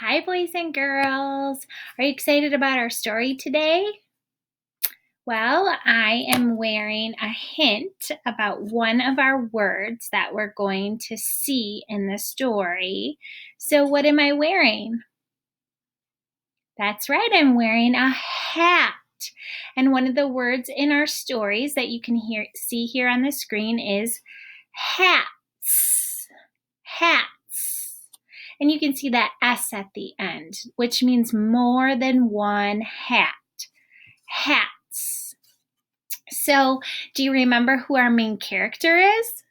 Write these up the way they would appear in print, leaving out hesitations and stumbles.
Hi, boys and girls. Are you excited about our story today? Well, I am wearing a hint about one of our words that we're going to see in the story. So, what am I wearing? That's right, I'm wearing a hat. And one of the words in our stories that you can see here on the screen is hats. Hats. And you can see that S at the end, which means more than one hat. Hats. So, do you remember who our main character is?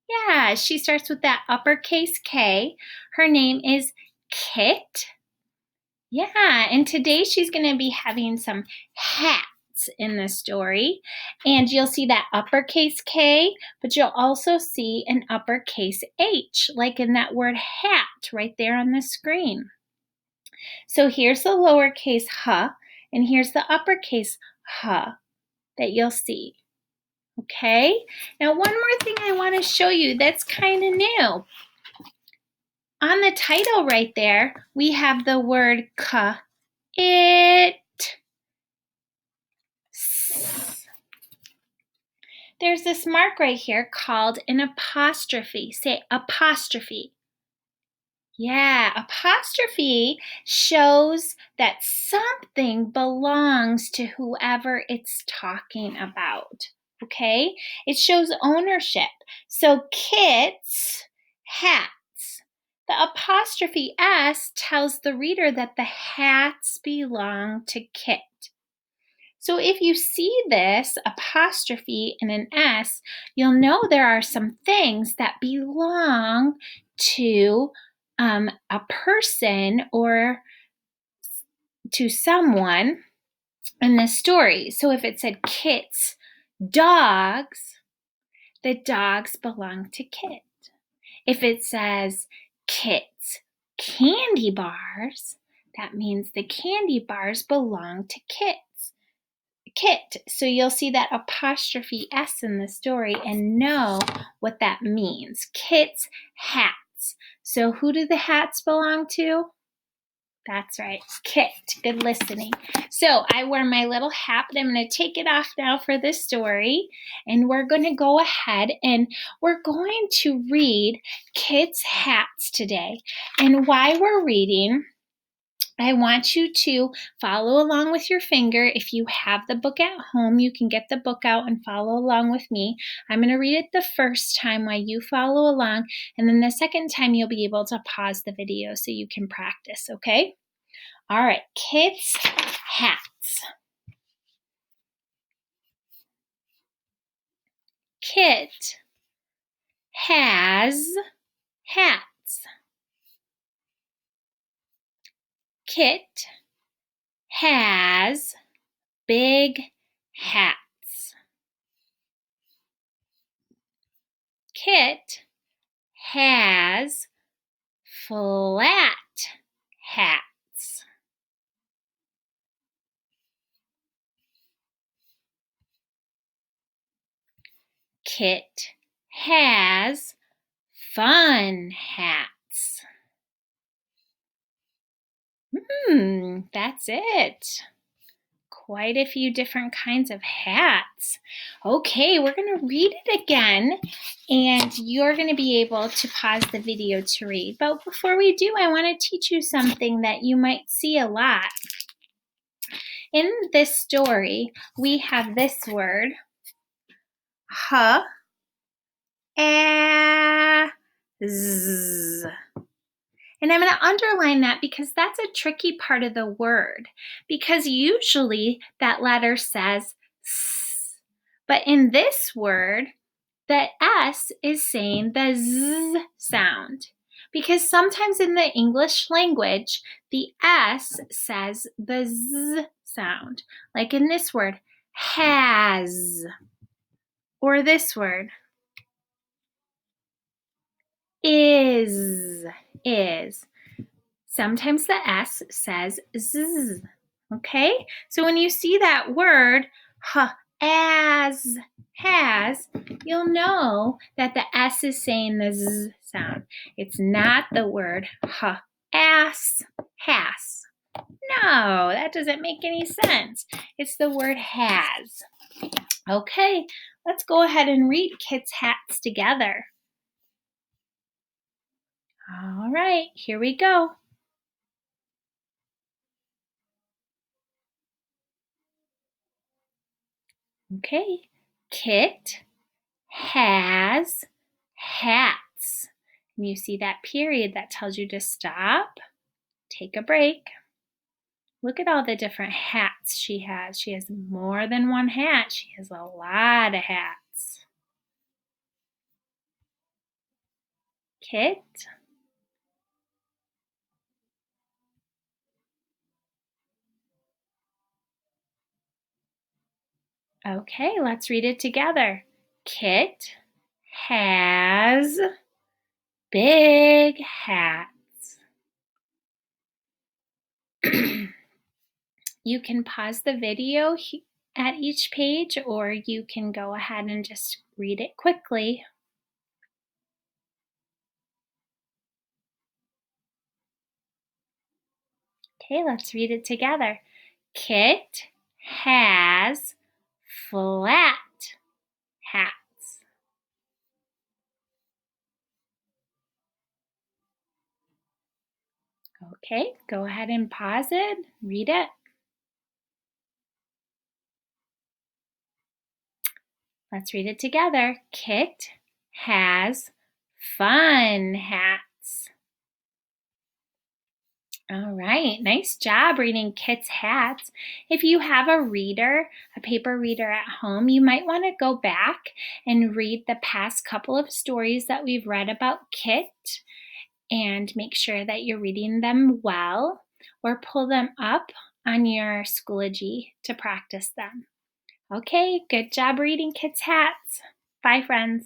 Yeah, she starts with that uppercase K. Her name is Kit. Yeah, and today she's going to be having some hats in the story. And you'll see that uppercase K, but you'll also see an uppercase H, like in that word hat right there on the screen. So here's the lowercase h, and here's the uppercase h that you'll see. Okay? Now one more thing I want to show you that's kind of new. On the title right there, we have the word it. There's this mark right here called an apostrophe. Say apostrophe. Yeah, apostrophe shows that something belongs to whoever it's talking about. Okay? It shows ownership. So Kit's hats. The apostrophe S tells the reader that the hats belong to Kit. So if you see this apostrophe and an S, you'll know there are some things that belong to a person or to someone in the story. So if it said Kit's dogs, the dogs belong to Kit. If it says Kit's candy bars, that means the candy bars belong to Kit. So you'll see that apostrophe S in the story and know what that means. Kit's hats. So who do the hats belong to? That's right, Kit. Good listening. So I wear my little hat, but I'm going to take it off now for this story. And we're going to go ahead and we're going to read Kit's hats today. And while we're reading, I want you to follow along with your finger. If you have the book at home, you can get the book out and follow along with me. I'm going to read it the first time while you follow along, and then the second time you'll be able to pause the video so you can practice, okay? All right, Kit's hats. Kit has hats. Kit has big hats. Kit has flat hats. Kit has fun hats. That's it. Quite a few different kinds of hats. Okay, we're going to read it again, and you're going to be able to pause the video to read. But before we do, I want to teach you something that you might see a lot. In this story, we have this word, h, a, z. And I'm going to underline that because that's a tricky part of the word, because usually that letter says s. But in this word, the S is saying the Z sound, because sometimes in the English language, the S says the Z sound, like in this word, has, or this word, is. Sometimes the S says Z, okay? So when you see that word, as, has, you'll know that the S is saying the Z sound. It's not the word ass, has. No, that doesn't make any sense. It's the word has. Okay, let's go ahead and read Kit's hats together. All right, here we go. Okay, Kit has hats. And you see that period that tells you to stop, take a break. Look at all the different hats she has. She has more than one hat. She has a lot of hats. Kit. Okay, let's read it together. Kit has big hats. You can pause the video at each page, or you can go ahead and just read it quickly. Okay, let's read it together. Kit has flat hats. Okay, go ahead and pause it, read it. Let's read it together. Kit has fun hats. All right, nice job reading Kit's hats. If you have a reader, a paper reader at home, you might want to go back and read the past couple of stories that we've read about Kit and make sure that you're reading them well, or pull them up on your Schoology to practice them. Okay, good job reading Kit's hats. Bye, friends.